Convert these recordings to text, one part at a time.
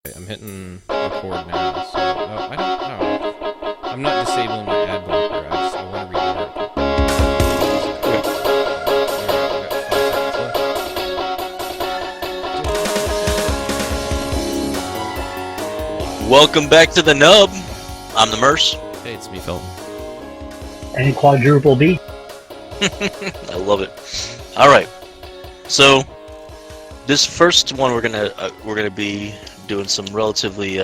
I'm hitting record now, so I don't know. I'm not disabling my ad blocker. I want to read the article. Okay. There we go. We got 5 seconds left. Welcome back to the Nub. I'm the Merce. Hey, it's me, Felton. And quadruple B. I love it. All right. So this first one we're gonna be doing some relatively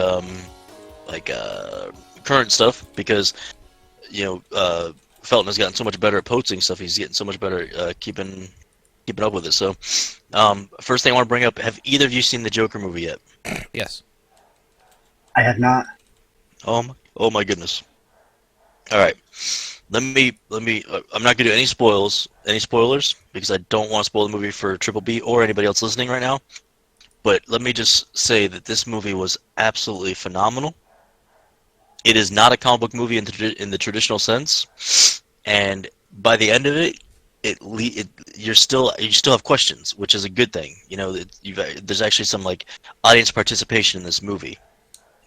current stuff because Felton has gotten so much better at posting stuff. He's getting so much better keeping up with it. So first thing I want to bring up: have either of you seen the Joker movie yet? Yes. I have not. Oh my goodness. All right. Let me. I'm not gonna do any spoilers because I don't want to spoil the movie for Triple B or anybody else listening right now. But let me just say that this movie was absolutely phenomenal. It is not a comic book movie in the traditional sense, and by the end of it, you still have questions, which is a good thing. You know, there's actually some like audience participation in this movie.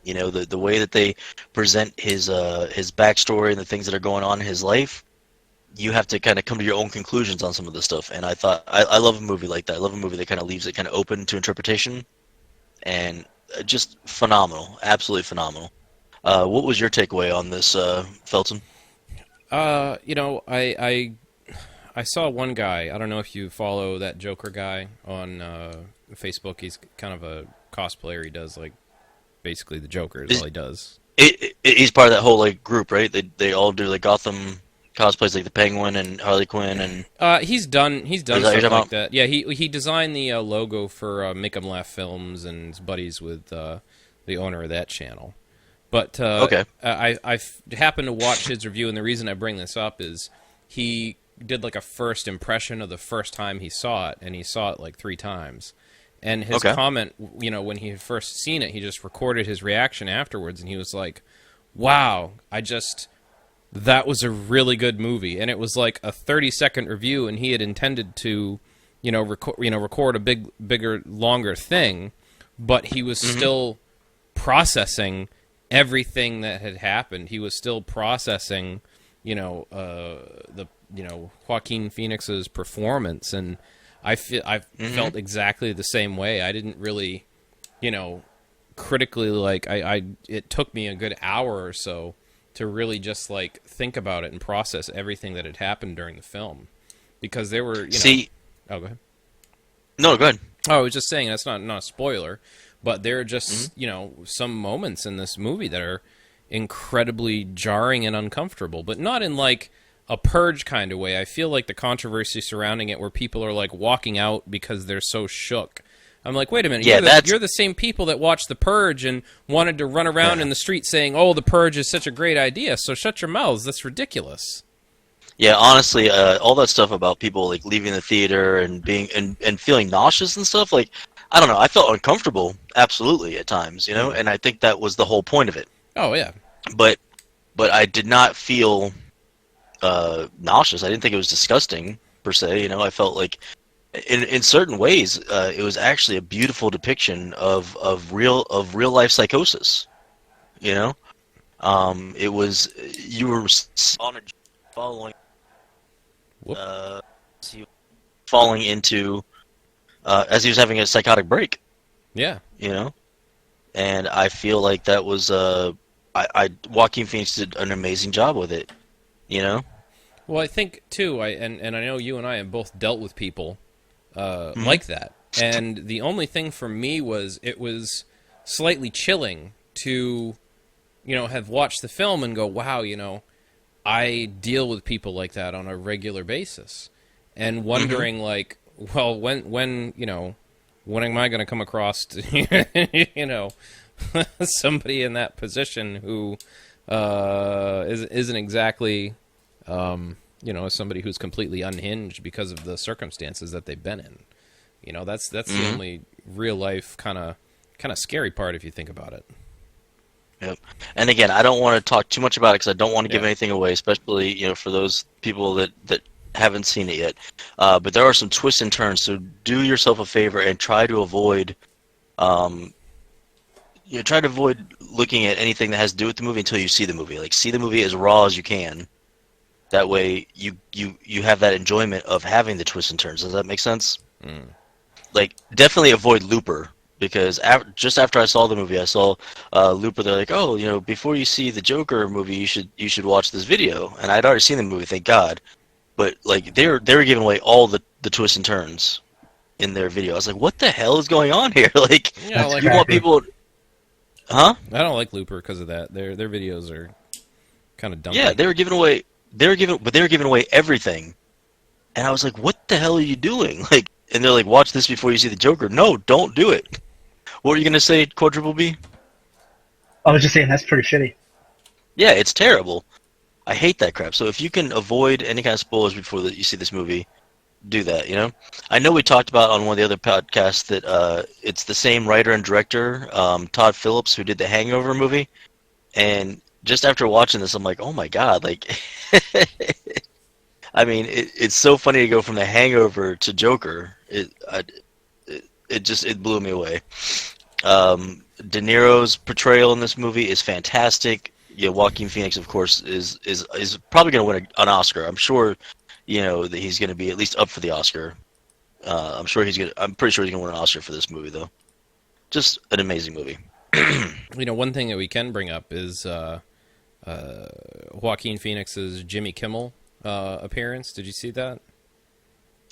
You know, the way that they present his backstory and the things that are going on in his life, you have to kind of come to your own conclusions on some of this stuff. And I thought I love a movie like that. I love a movie that kind of leaves it kind of open to interpretation, and just phenomenal, absolutely phenomenal. What was your takeaway on this, Felton? I saw one guy. I don't know if you follow that Joker guy on Facebook. He's kind of a cosplayer. He does like basically the Joker is all he does. He's part of that whole like group, right? They all do like Gotham cosplays, like the Penguin and Harley Quinn, and He's done is that what you're stuff talking like about? that. Yeah, he designed the logo for Make 'Em Laugh Films and is buddies with the owner of that channel. But Okay. I happened to watch his review, and the reason I bring this up is he did like a first impression of the first time he saw it, and he saw it like 3 times. And his Okay. comment, when he had first seen it, he just recorded his reaction afterwards, and he was like, "Wow, that was a really good movie." And it was like a 30-second review, and he had intended to, record a bigger, longer thing, but he was still processing everything that had happened. He was still processing, Joaquin Phoenix's performance, and I felt exactly the same way. I didn't really, critically it took me a good hour or so to really just like think about it and process everything that had happened during the film, because there were, See, oh, go ahead. no, go ahead. Oh, I was just saying that's not a spoiler, but there are just some moments in this movie that are incredibly jarring and uncomfortable, but not in like a Purge kind of way. I feel like the controversy surrounding it, where people are like walking out because they're so shook. I'm like, wait a minute, Yeah, you're the same people that watched the Purge and wanted to run around in the street saying, "Oh, the Purge is such a great idea." So shut your mouths. That's ridiculous. Yeah, honestly, all that stuff about people like leaving the theater and being and feeling nauseous and stuff, like I don't know, I felt uncomfortable absolutely at times, and I think that was the whole point of it. Oh yeah. But I did not feel nauseous. I didn't think it was disgusting per se. I felt like in certain ways it was actually a beautiful depiction of real life psychosis. It was you were on a following Whoop. falling into as he was having a psychotic break. Yeah. And I feel like that was Joaquin Phoenix did an amazing job with it. Well, I think too. And I know you and I have both dealt with people like that. And the only thing for me was it was slightly chilling to, have watched the film and go, wow, I deal with people like that on a regular basis, and wondering like, well, when am I going to come across, somebody in that position who isn't exactly, somebody who's completely unhinged because of the circumstances that they've been in. That's the only real life kind of scary part if you think about it. Yep. And again, I don't want to talk too much about it because I don't want to give Yeah. anything away, especially for those people that haven't seen it yet. But there are some twists and turns, so do yourself a favor and try to avoid try to avoid looking at anything that has to do with the movie until you see the movie. Like, see the movie as raw as you can. That way, you have that enjoyment of having the twists and turns. Does that make sense? Mm. Like, definitely avoid Looper, because just after I saw the movie, I saw Looper. They're like, oh, before you see the Joker movie, you should watch this video. And I'd already seen the movie, thank God. But like, they were giving away all the twists and turns in their video. I was like, what the hell is going on here? Like, Yeah, like, you want people, huh? I don't like Looper because of that. Their videos are kind of dumb. Yeah, they were giving away everything. And I was like, what the hell are you doing? Like, and they're like, watch this before you see the Joker. No, don't do it. What were you gonna say, Quadruple B? I was just saying that's pretty shitty. Yeah, it's terrible. I hate that crap. So if you can avoid any kind of spoilers before you see this movie, do that, I know we talked about on one of the other podcasts that it's the same writer and director, Todd Phillips, who did the Hangover movie. And just after watching this, I'm like, oh my God, like, I mean, it's so funny to go from the Hangover to Joker. It blew me away. De Niro's portrayal in this movie is fantastic. Joaquin Phoenix, of course, is probably going to win an Oscar. I'm sure, that he's going to be at least up for the Oscar. I'm pretty sure he's going to win an Oscar for this movie, though. Just an amazing movie. One thing that we can bring up is Joaquin Phoenix's Jimmy Kimmel appearance. Did you see that?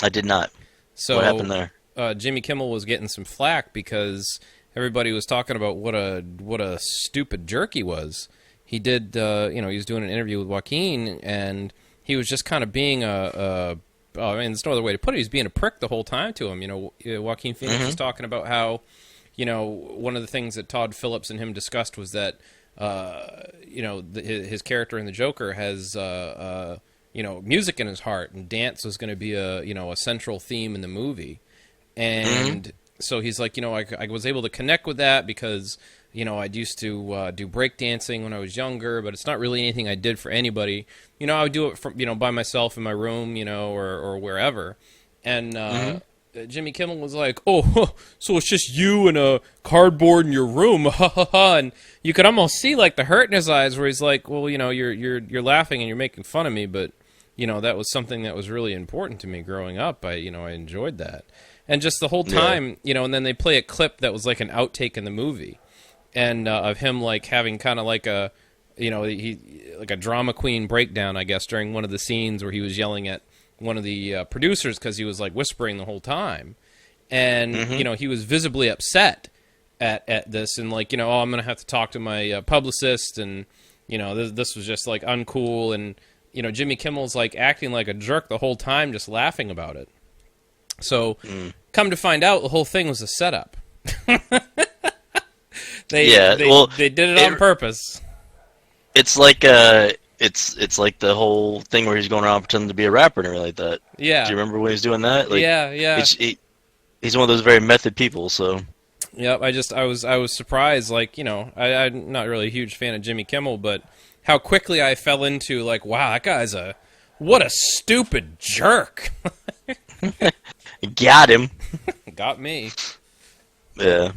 I did not. So what happened there? Jimmy Kimmel was getting some flack because everybody was talking about what a stupid jerk he was. He did, he was doing an interview with Joaquin, and he was just kind of being there's no other way to put it. He was being a prick the whole time to him. Joaquin Phoenix was talking about how, one of the things that Todd Phillips and him discussed was that, his character in the Joker has, music in his heart, and dance was going to be a central theme in the movie. And so he's like, I was able to connect with that because, I used to do breakdancing when I was younger, but it's not really anything I did for anybody. I would do it from, by myself in my room, or wherever. And Jimmy Kimmel was like, oh, so it's just you and a cardboard in your room, ha ha ha. And you could almost see like the hurt in his eyes where he's like, well, you're laughing and you're making fun of me, but that was something that was really important to me growing up. I enjoyed that. And just the whole time, and then they play a clip that was like an outtake in the movie, and of him like having kind of like a, like a drama queen breakdown, I guess, during one of the scenes where he was yelling at one of the producers because he was like whispering the whole time, and he was visibly upset at this, and like, oh, I'm gonna have to talk to my publicist, and this was just like uncool, and Jimmy Kimmel's like acting like a jerk the whole time, just laughing about it. So, come to find out, the whole thing was a setup. They did it on purpose. It's like it's like the whole thing where he's going around pretending to be a rapper and everything like that. Yeah. Do you remember when he was doing that? Like, yeah. He's one of those very method people. So. Yep. I was surprised. Like, I'm not really a huge fan of Jimmy Kimmel, but how quickly I fell into like, wow, that guy's what a stupid jerk. Got him. Got me. Yeah.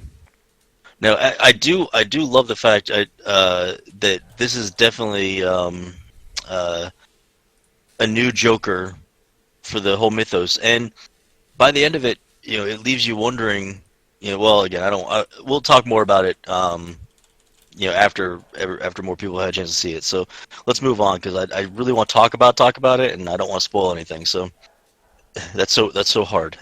No, I do love the fact that this is definitely a new Joker for the whole mythos, and by the end of it, it leaves you wondering. Well, again, we'll talk more about it. After more people have a chance to see it. So let's move on because I really want to talk about it, and I don't want to spoil anything. So that's so hard.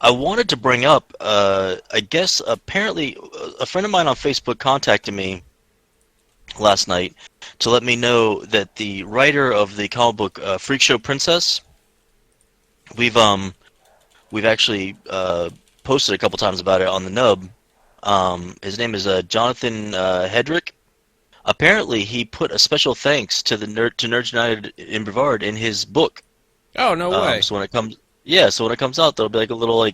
I wanted to bring up, I guess apparently a friend of mine on Facebook contacted me last night to let me know that the writer of the comic book Freak Show Princess, we've actually posted a couple times about it on the Nub. His name is Jonathan Hedrick. Apparently, he put a special thanks to Nerds United in Brevard in his book. Oh, no way! So when it comes out, there'll be like a little a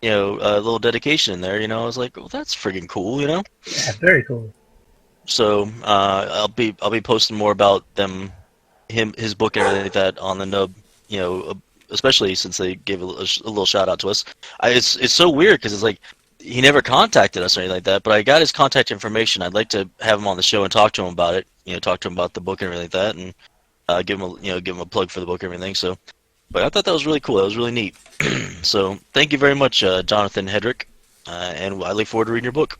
little dedication in there. I was like, well, that's friggin' cool, Yeah, very cool. So I'll be posting more about his book and everything like that on the Nub. Especially since they gave a little shout out to us. It's so weird because it's like he never contacted us or anything like that, but I got his contact information. I'd like to have him on the show and talk to him about it. Talk to him about the book and everything like that, and give him a plug for the book and everything. So, but I thought that was really cool. That was really neat. So, thank you very much, Jonathan Hedrick, and I look forward to reading your book.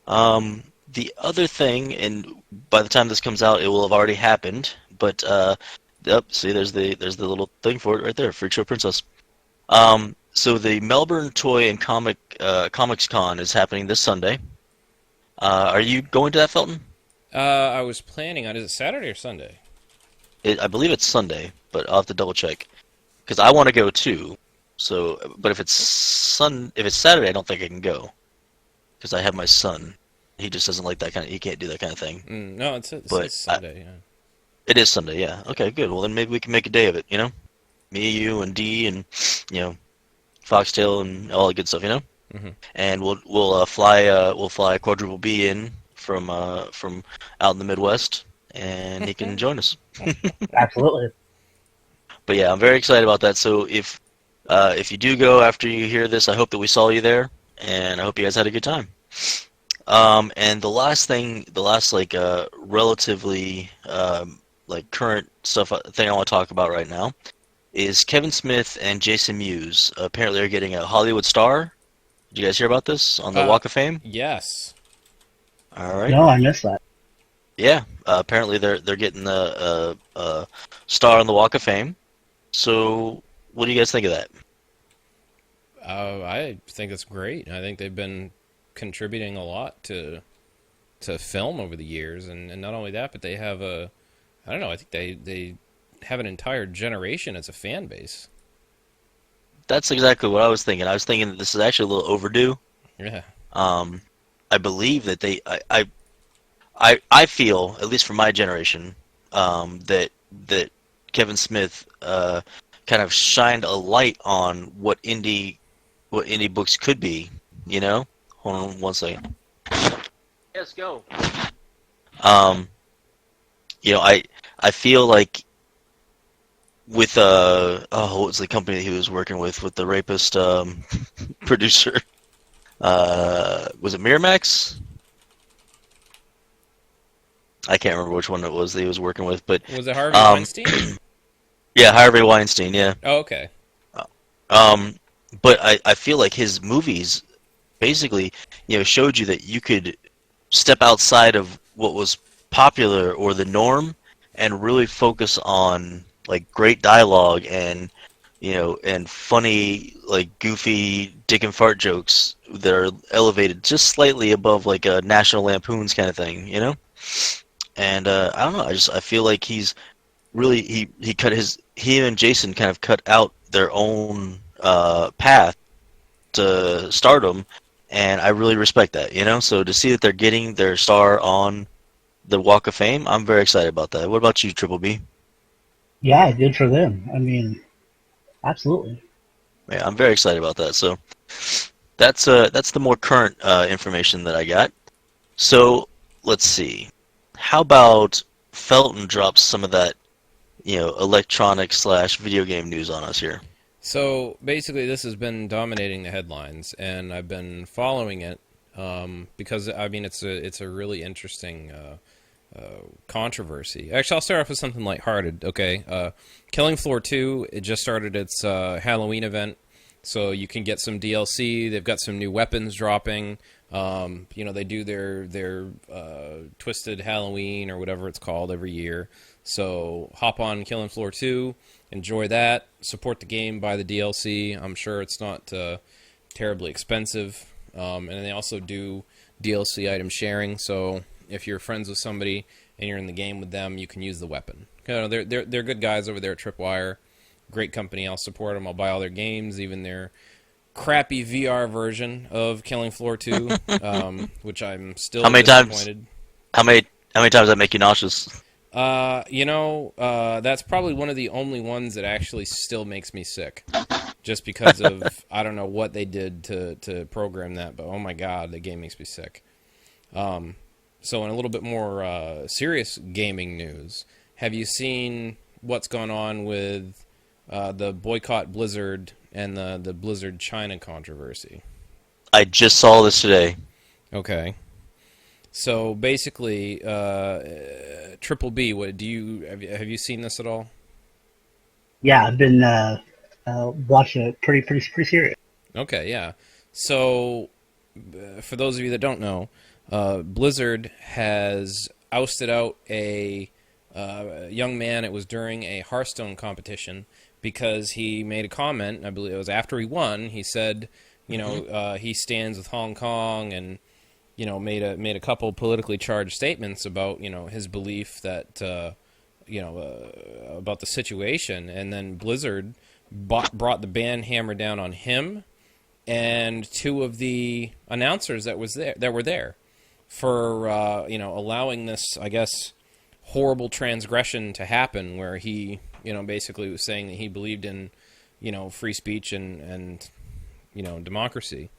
The other thing, and by the time this comes out, it will have already happened. But yep, see, there's the little thing for it right there, Freak Show Princess. So the Melbourne Toy and Comics Con is happening this Sunday. Are you going to that, Felton? I was planning on. Is it Saturday or Sunday? I believe it's Sunday, but I'll have to double check because I want to go too. So, but if it's Saturday, I don't think I can go because I have my son. He just doesn't like that kind of. He can't do that kind of thing. No, it's Sunday. Yeah. It is Sunday. Yeah. Okay. Good. Well, then maybe we can make a day of it. Me, you, and Dee, and Foxtail, and all the good stuff. Mm-hmm. And we'll fly Quadruple B in from out in the Midwest, and he can join us. Absolutely. But yeah, I'm very excited about that. So if you do go after you hear this, I hope that we saw you there, and I hope you guys had a good time. And the last relatively current thing I want to talk about right now is Kevin Smith and Jason Mewes apparently are getting a Hollywood star. Did you guys hear about this on the Walk of Fame? Yes. All right. No, I missed that. Yeah, apparently they're getting a star on the Walk of Fame. So, what do you guys think of that? I think it's great. I think they've been contributing a lot to film over the years, and not only that, but they have I think they have an entire generation as a fan base. That's exactly what I was thinking. I was thinking that this is actually a little overdue. Yeah. I believe that I feel, at least for my generation, that Kevin Smith kind of shined a light on what indie books could be. Hold on one second. Yes, go. I feel like with what was the company that he was working with the rapist producer? Was it Miramax? I can't remember which one it was that he was working with, but Was it Harvey Weinstein? Yeah, Harvey Weinstein. Yeah. Oh, okay. But I feel like his movies basically, showed you that you could step outside of what was popular or the norm and really focus on like great dialogue and and funny, like goofy dick and fart jokes that are elevated just slightly above like a National Lampoon's kind of thing, And I don't know, I feel like he's really he and Jason kind of cut out their own path to stardom, and I really respect that, So to see that they're getting their star on the Walk of Fame, I'm very excited about that. What about you, Triple B? Yeah, good for them. I mean, absolutely. Yeah, I'm very excited about that. So that's the more current information that I got. So let's see. How about Felton drops some of that, electronic / video game news on us here? So basically, this has been dominating the headlines, and I've been following it because I mean it's a really interesting controversy. Actually, I'll start off with something lighthearted. Okay, Killing Floor 2, it just started its Halloween event, so you can get some DLC. They've got some new weapons dropping. They do their Twisted Halloween or whatever it's called every year. So hop on Killing Floor 2, enjoy that, support the game, buy the DLC. I'm sure it's not terribly expensive. And they also do DLC item sharing, so if you're friends with somebody and you're in the game with them, you can use the weapon. They're good guys over there at Tripwire. Great company. I'll support them. I'll buy all their games, even their crappy VR version of Killing Floor 2, which I'm still disappointed. How many times does that make you nauseous? That's probably one of the only ones that actually still makes me sick. Just because of, I don't know what they did to program that, but oh my god, the game makes me sick. So in a little bit more serious gaming news, have you seen what's gone on with the boycott Blizzard and the Blizzard China controversy? I just saw this today. Okay. So basically, Triple B. What do you have you seen this at all? Yeah, I've been watching it pretty serious. Okay, yeah. So, for those of you that don't know, Blizzard has ousted out a young man. It was during a Hearthstone competition because he made a comment. I believe it was after he won. He said, he stands with Hong Kong, and made a couple politically charged statements about his belief that about the situation, and then Blizzard brought the ban hammer down on him and two of the announcers that were there for allowing this, I guess, horrible transgression to happen, where he basically was saying that he believed in free speech and democracy.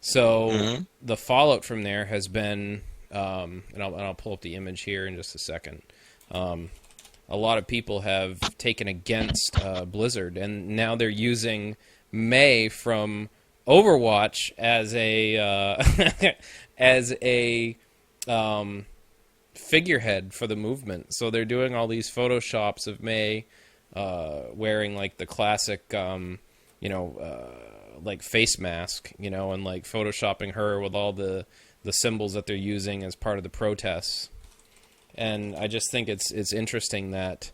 So the fallout from there has been, and I'll pull up the image here in just a second. A lot of people have taken against Blizzard, and now they're using Mei from Overwatch as a as a figurehead for the movement. So they're doing all these photoshops of Mei wearing like the classic, like face mask, and like photoshopping her with all the symbols that they're using as part of the protests. And I just think it's interesting that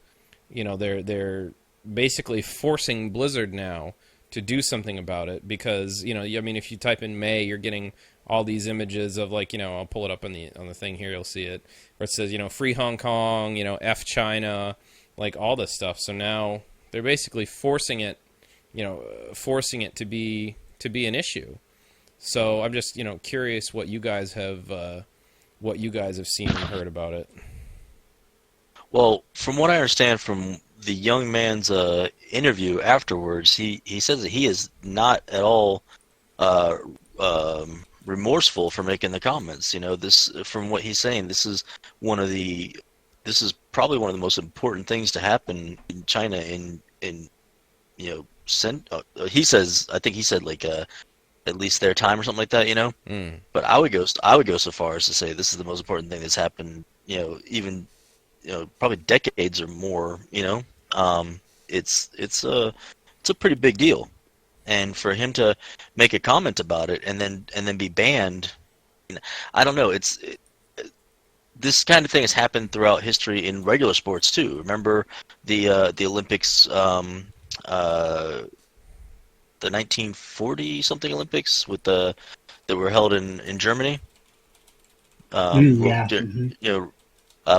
they're basically forcing Blizzard now to do something about it, because if you type in May, you're getting all these images of like I'll pull it up on the thing here, you'll see it, where it says free Hong Kong, F China, like all this stuff. So now they're basically forcing it to be an issue. So I'm just curious what you guys have seen and heard about it. Well, from what I understand from the young man's interview afterwards, he says that he is not at all remorseful for making the comments. This, from what he's saying, this is probably one of the most important things to happen in China he says, I think he said like at least their time or something like that. But I would go so far as to say this is the most important thing that's happened, even probably decades or more. It's a pretty big deal, and for him to make a comment about it and then be banned, I don't know. This kind of thing has happened throughout history in regular sports too. Remember the Olympics, the 1940 something Olympics that were held in Germany. Yeah.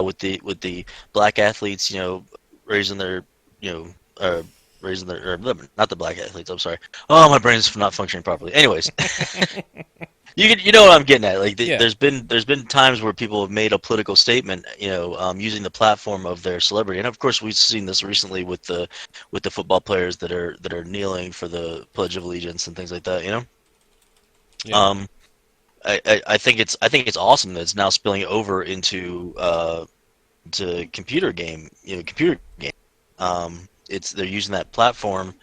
With the black athletes, raising their, or not the black athletes. I'm sorry. Oh, my brain's not functioning properly. Anyways, you know what I'm getting at. Like, Yeah. there's been times where people have made a political statement, using the platform of their celebrity, and of course we've seen this recently with the football players that are kneeling for the Pledge of Allegiance and things like that. Yeah. I think it's awesome that it's now spilling over into to computer game. They're using that platform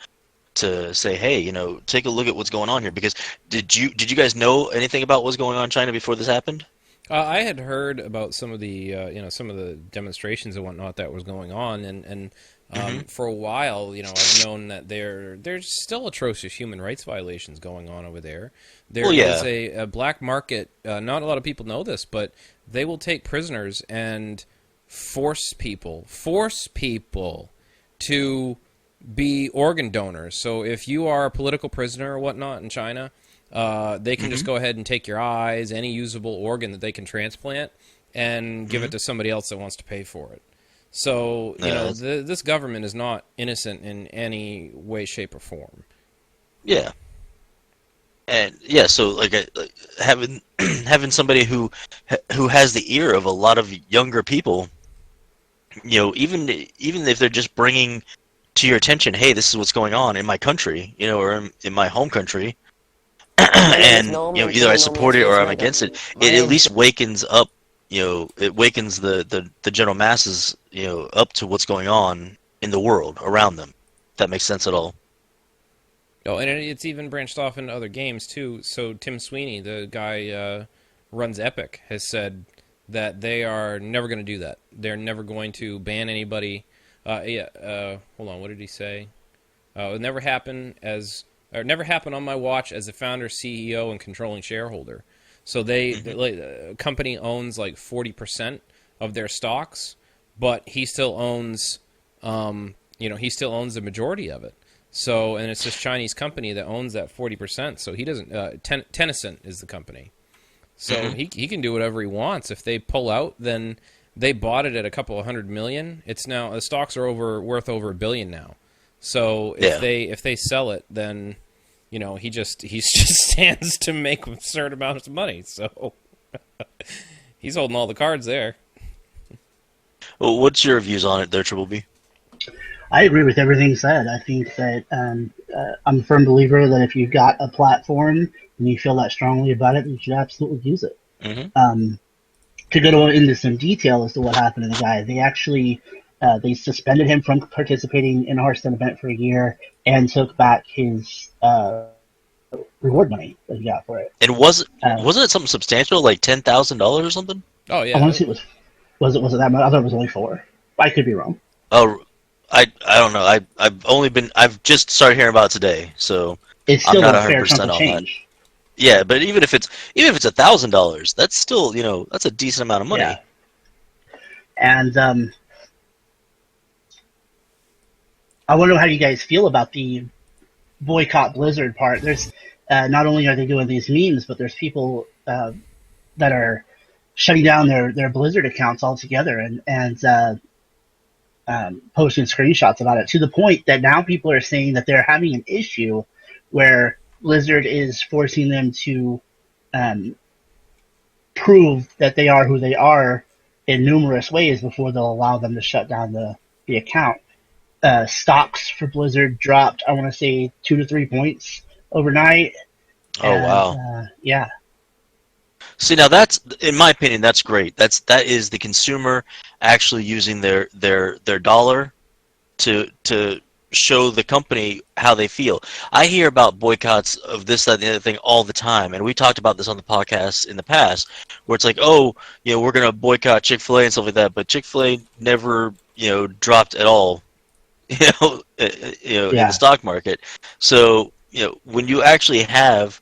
to say, hey, take a look at what's going on here. Because did you guys know anything about what's going on in China before this happened? I had heard about some of the some of the demonstrations and whatnot that was going on, and for a while, I've known that there's still atrocious human rights violations going on over there. There is a black market. Not a lot of people know this, but they will take prisoners and force people to be organ donors. So if you are a political prisoner or whatnot in China, they can just go ahead and take your eyes, any usable organ that they can transplant, and give it to somebody else that wants to pay for it. So, this government is not innocent in any way, shape, or form. Yeah. And so like having somebody who has the ear of a lot of younger people, even if they're just bringing to your attention, hey, this is what's going on in my country, or in my home country, and either I support it or I'm against it. It at least wakens up, it wakens the general masses, up to what's going on in the world around them. If that makes sense at all. Oh, and it's even branched off into other games too. So Tim Sweeney, the guy runs Epic, has said that they are never going to do that. They're never going to ban anybody. Hold on, what did he say? It would never happen never happen on my watch as a founder, CEO, and controlling shareholder. So the company owns like 40% of their stocks, but he still owns, he still owns the majority of it. So, and it's this Chinese company that owns that 40%. So he doesn't. Tencent is the company. So he can do whatever he wants. If they pull out, then they bought it at a couple of $100 million. It's now the stocks are worth over $1 billion now. So if they sell it, then he just stands to make absurd amounts of money. So he's holding all the cards there. Well, what's your views on it there, Triple B? I agree with everything said. I think that I'm a firm believer that if you've got a platform and you feel that strongly about it, you should absolutely use it. To go into some detail as to what happened to the guy, they actually they suspended him from participating in a Hearthstone event for a year and took back his reward money that he got for it. And wasn't it something substantial, like $10,000 or something? Oh yeah. I want to see was it that much? I thought it was only 4. I could be wrong. Oh, I don't know. I've just started hearing about it today, so It's still I'm not a fair 100% chunk on of change. that. Yeah, but even if it's $1,000, that's still that's a decent amount of money. Yeah. And I wonder how you guys feel about the boycott Blizzard part. There's not only are they doing these memes, but there's people that are shutting down their Blizzard accounts altogether and posting screenshots about it, to the point that now people are saying that they're having an issue where Blizzard is forcing them to prove that they are who they are in numerous ways before they'll allow them to shut down the account. Stocks for Blizzard dropped, I want to say, 2 to 3 points overnight. Oh, wow. Yeah. See, now that's, in my opinion, that's great. That is the consumer actually using their dollar to show the company how they feel. I hear about boycotts of this, that, and the other thing all the time, and we talked about this on the podcast in the past, where it's like, oh, we're going to boycott Chick-fil-A and stuff like that, but Chick-fil-A never, dropped at all, in the stock market. So, when you actually have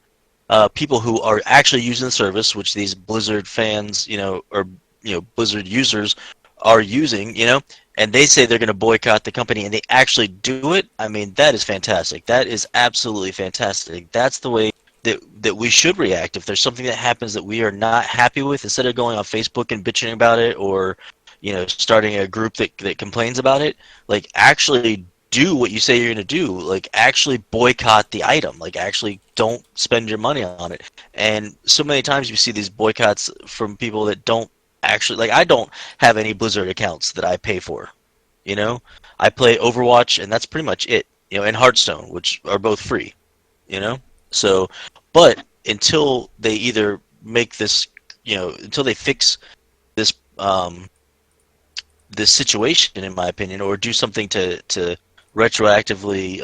people who are actually using the service, which these Blizzard fans, or Blizzard users are using, and they say they're going to boycott the company, and they actually do it. I mean, that is fantastic. That is absolutely fantastic. That's the way that we should react. If there's something that happens that we are not happy with, instead of going on Facebook and bitching about it, or starting a group that complains about it, like, actually do what you say you're going to do. Like, actually boycott the item. Like, actually don't spend your money on it. And so many times you see these boycotts from people that don't actually, like, I don't have any Blizzard accounts that I pay for. I play Overwatch, and that's pretty much it. And Hearthstone, which are both free. So, but until they either make this, until they fix this this situation, in my opinion, or do something to retroactively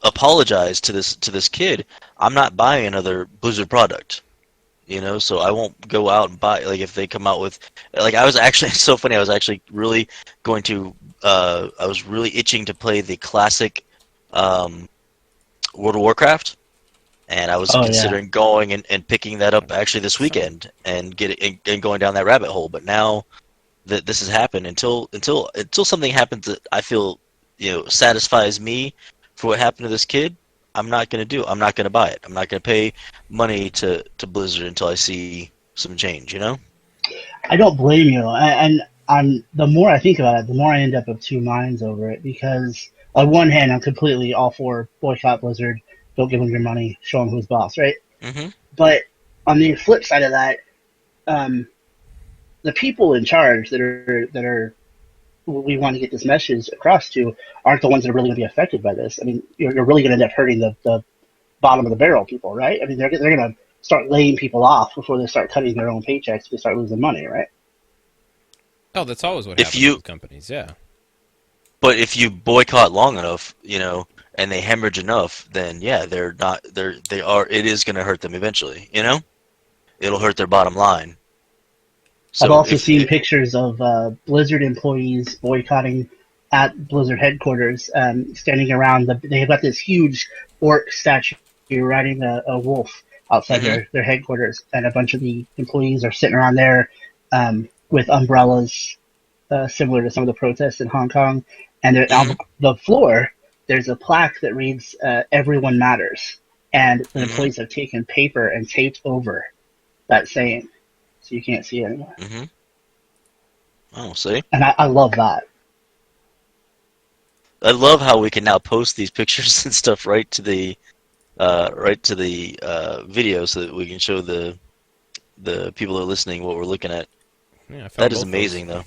apologize to this kid, I'm not buying another Blizzard product. So I won't go out and buy, like, if they come out with, like, I was actually, it's so funny, I was actually really going to, I was really itching to play the classic World of Warcraft, and I was considering going and picking that up actually this weekend and going down that rabbit hole. But now that this has happened, until something happens that I feel satisfies me for what happened to this kid, I'm not going to buy it. I'm not going to pay money to Blizzard until I see some change, I don't blame you. And the more I think about it, the more I end up of two minds over it, because on one hand, I'm completely all for boycott Blizzard, don't give them your money, show them who's boss, right? Mm-hmm. But on the flip side of that, the people in charge that are we want to get this message across to aren't the ones that are really going to be affected by this. I mean, you're really going to end up hurting the bottom of the barrel people, right? I mean, they're going to start laying people off before they start cutting their own paychecks if they start losing money, right? Oh, that's always what happens with companies, yeah. But if you boycott long enough, and they hemorrhage enough, then yeah, it is going to hurt them eventually, It'll hurt their bottom line. I've So also seen pictures of Blizzard employees boycotting at Blizzard headquarters, standing around. They've got this huge orc statue riding a wolf outside their headquarters, and a bunch of the employees are sitting around there with umbrellas, similar to some of the protests in Hong Kong. And on the floor, there's a plaque that reads, "Everyone matters." And the employees have taken paper and taped over that saying, so you can't see it anymore. Oh, see? And I love that. I love how we can now post these pictures and stuff right to the video, so that we can show the people that are listening what we're looking at. Yeah, that is amazing, though.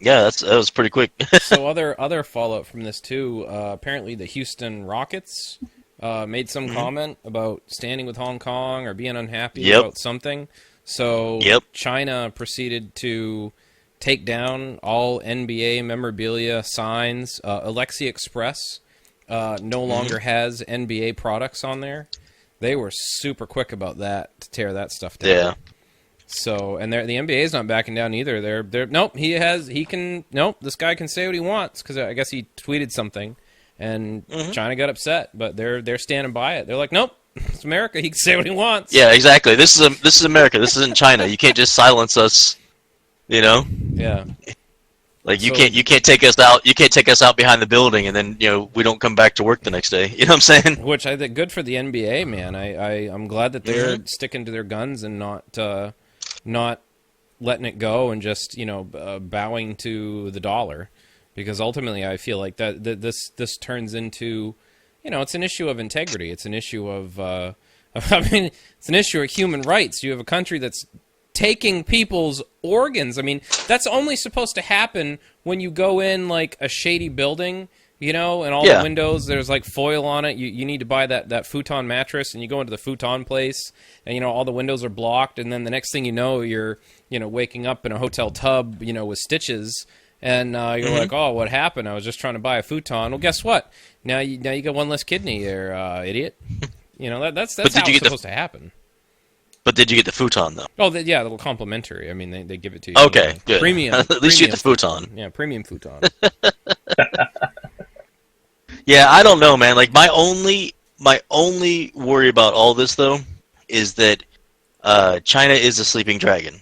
Yeah, that was pretty quick. So other fallout from this too. Apparently, the Houston Rockets made some comment about standing with Hong Kong or being unhappy about something. So China proceeded to take down all NBA memorabilia, signs. Alexi Express no longer has NBA products on there. They were super quick about that to tear that stuff down. Yeah. So, and the NBA's not backing down either. This guy can say what he wants, because I guess he tweeted something, and China got upset, but they're standing by it. They're like, nope, it's America. He can say what he wants. Yeah, exactly. This is America. This isn't China. You can't just silence us. Yeah. Like you can't take us out. You can't take us out behind the building, and then we don't come back to work the next day. You know what I'm saying? Which I think good for the NBA, man. I'm glad that they're sticking to their guns and not letting it go and just bowing to the dollar, because ultimately I feel like that this turns into it's an issue of integrity. It's an issue of it's an issue of human rights. You have a country that's taking people's organs. I mean, that's only supposed to happen when you go in like a shady building, and all the windows, there's like foil on it. You need to buy that futon mattress, and you go into the futon place, and all the windows are blocked, and then the next thing you know, you're waking up in a hotel tub, with stitches, and you're like, oh, what happened? I was just trying to buy a futon. Well, guess what? Now you got one less kidney there, idiot. That's how it's supposed to happen. But did you get the futon, though? Oh, the little complimentary. I mean, they give it to you. Okay, good. Premium. At least you get the futon. Yeah, premium futon. Yeah, I don't know, man. Like my only worry about all this, though, is that China is a sleeping dragon.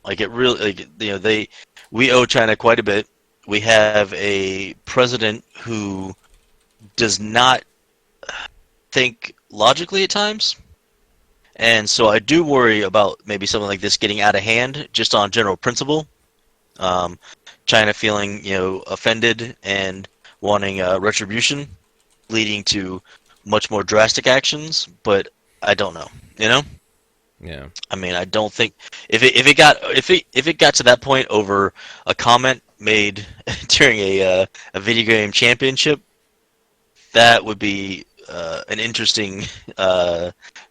Like it really, we owe China quite a bit. We have a president who does not think logically at times. And so I do worry about maybe something like this getting out of hand just on general principle. China feeling, offended and wanting retribution, leading to much more drastic actions. But I don't know, Yeah. I mean, I don't think if it got to that point over a comment made during a video game championship, that would be an interesting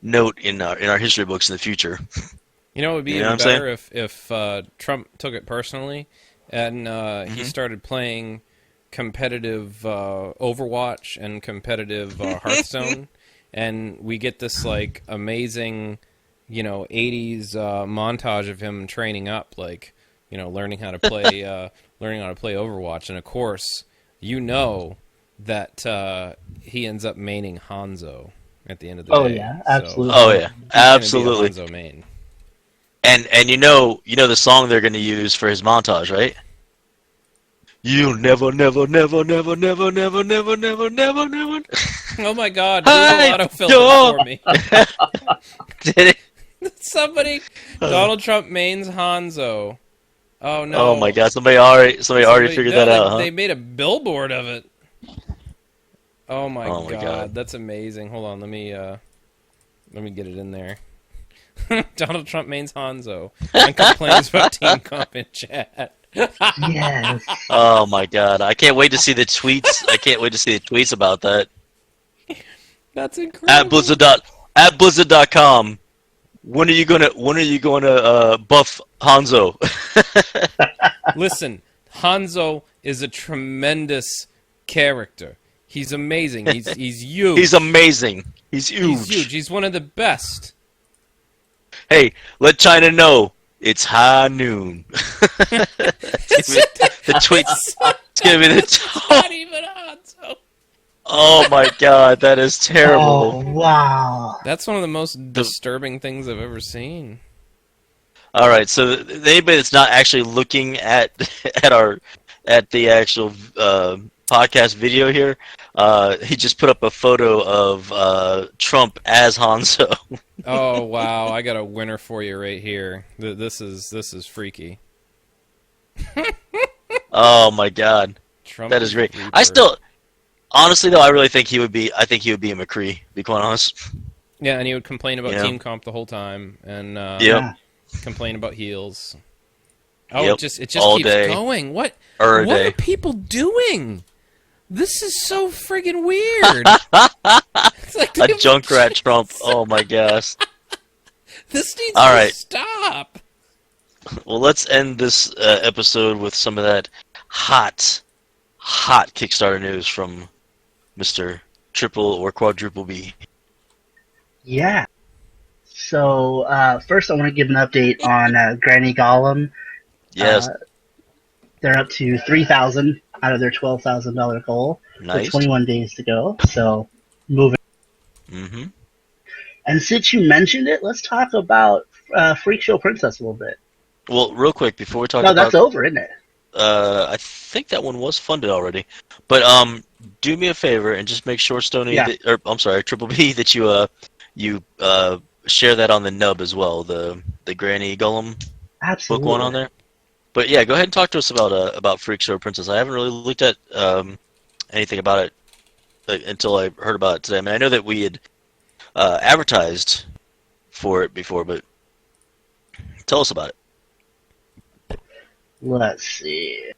note in our history books in the future. It would be even better if Trump took it personally and he started playing competitive Overwatch and competitive Hearthstone, and we get this like amazing, 80s montage of him training up, like learning how to play Overwatch, and of course that he ends up maining Hanzo at the end of the day. Oh yeah, absolutely. Oh yeah, absolutely. Hanzo main. And the song they're going to use for his montage, right? You'll never, never, never, never, never, never, never, never, never, never. Oh my God! Google autofill for me. Did it? Somebody, Donald Trump mains Hanzo. Oh no! Oh my God! Somebody already figured that out. Huh? They made a billboard of it. Oh my God. God, that's amazing. Hold on, let me get it in there. Donald Trump mains Hanzo and complains about team comp in chat. Yes. Oh my God! I can't wait to see the tweets. I can't wait to see the tweets about that. That's incredible. At Blizzard.com. When are you gonna buff Hanzo? Listen, Hanzo is a tremendous character. He's amazing. He's huge. He's amazing. He's huge. He's huge. He's one of the best. Hey, let China know it's high noon. The tweet. It's gonna be the. Not even on. So. Oh my god, that is terrible. Oh, wow. That's one of the most disturbing things I've ever seen. All right, so anybody that's not actually looking at the actual podcast video here, he just put up a photo of Trump as Hanzo. Oh wow, I got a winner for you right here. This is freaky. Oh my god, Trump that is great. Reaper. I still, honestly though, I really think he would be. I think he would be a McCree. To be quite honest. Yeah, and he would complain about Yeah. team comp the whole time, and Yep. complain about heels. Oh, Yep. it just All keeps day. going. What Or a what day. are people doing? This is so friggin' weird. It's like A Junkrat Trump. Oh my gosh. This needs All to right. stop. Well, let's end this episode with some of that hot Kickstarter news from Mr. Triple or Quadruple B. Yeah. So, first I want to give an update on Granny Gollum. Yes, They're up to 3,000 out of their $12,000 goal. nice. With 21 days to go. So, moving. Mm-hmm. And since you mentioned it, let's talk about Freak Show Princess a little bit. Well, real quick before we talk No, about, that's over, isn't it? I think that one was funded already. But do me a favor and just make sure Stoney, Yeah. or I'm sorry, Triple B, that you share that on the nub as well. The Granny Gollum Absolutely. book one on there. But yeah, go ahead and talk to us about Freak Show Princess. I haven't really looked at anything about it until I heard about it today. I mean, I know that we had advertised for it before, but tell us about it. Let's see.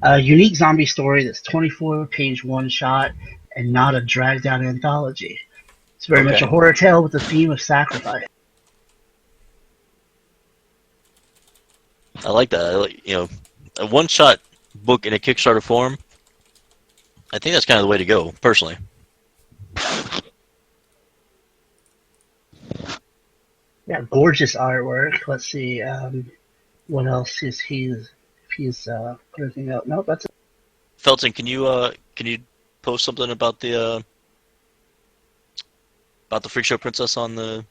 A unique zombie story that's 24-page one-shot and not a dragged-out anthology. It's very much a horror tale with a theme of sacrifice. I like that. I like, a one-shot book in a Kickstarter form. I think that's kind of the way to go, personally. Yeah, gorgeous artwork. Let's see. What else is he's put anything out? Nope, that's it. Felton, can you post something about the Freak Show Princess on the?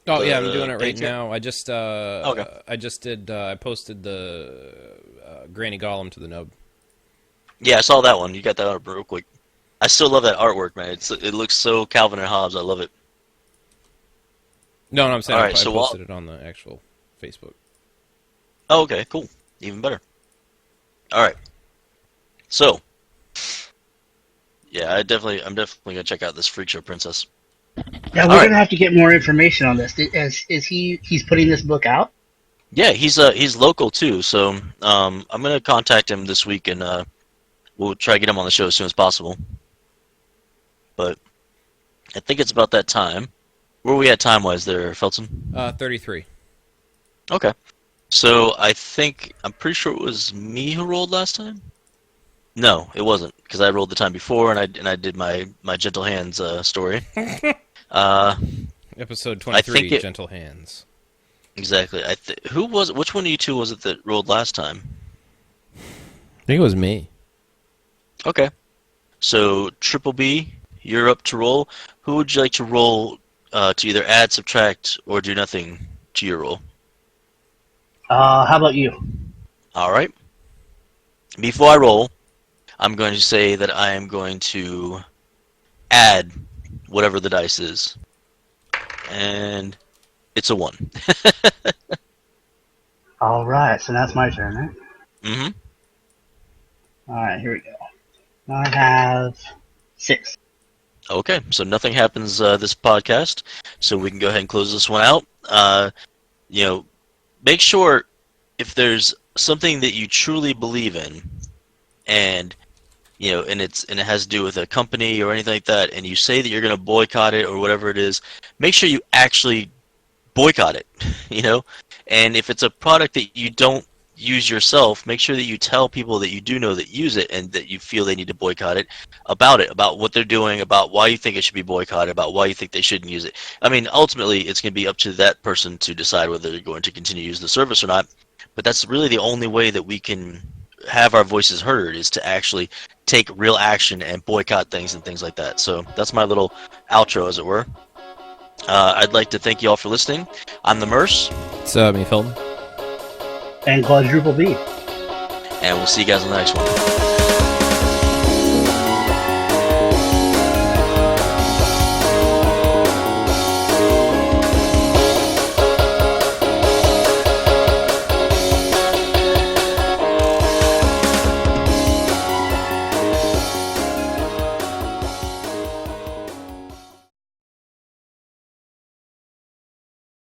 Oh yeah, I'm doing it right page here? now. I just Okay. I posted the Granny Gollum to the nub. Yeah, I saw that one. You got that up real quick. I still love that artwork, man. It looks so Calvin and Hobbes. I love it. No, I'm saying All I right, so posted it on the actual Facebook. Oh, okay, cool. Even better. All right. So, yeah, I'm definitely gonna check out this Freak Show Princess. Yeah, we're gonna have to get more information on this. He's putting this book out? Yeah, he's local too, so I'm gonna contact him this week and we'll try to get him on the show as soon as possible. But I think it's about that time. Where are we at time-wise there, Felton? 33. Okay. So I'm pretty sure it was me who rolled last time. No, it wasn't, because I rolled the time before and I did my Gentle Hands story. Episode I 23, think Gentle Hands. Exactly. Which one of you two was it that rolled last time? I think it was me. Okay. So Triple B, you're up to roll. Who would you like to roll to either add, subtract, or do nothing to your roll? How about you? All right. Before I roll, I'm going to say that I am going to add whatever the dice is. And it's a 1. All right, so that's my turn, right? Mm-hmm. All right, here we go. I have 6. Okay, so nothing happens this podcast, so we can go ahead and close this one out. Make sure if there's something that you truly believe in, and and it has to do with a company or anything like that, and you say that you're going to boycott it or whatever it is, make sure you actually boycott it. And if it's a product that you don't use yourself, make sure that you tell people that you do know that use it and that you feel they need to boycott it, about what they're doing, about why you think it should be boycotted, about why you think they shouldn't use it. I mean, ultimately, it's going to be up to that person to decide whether they're going to continue to use the service or not. But that's really the only way that we can have our voices heard, is to actually take real action and boycott things and things like that. So that's my little outro, as it were. I'd like to thank you all for listening. I'm the Merce. It's me, Phil. And quadruple B. And we'll see you guys on the next one.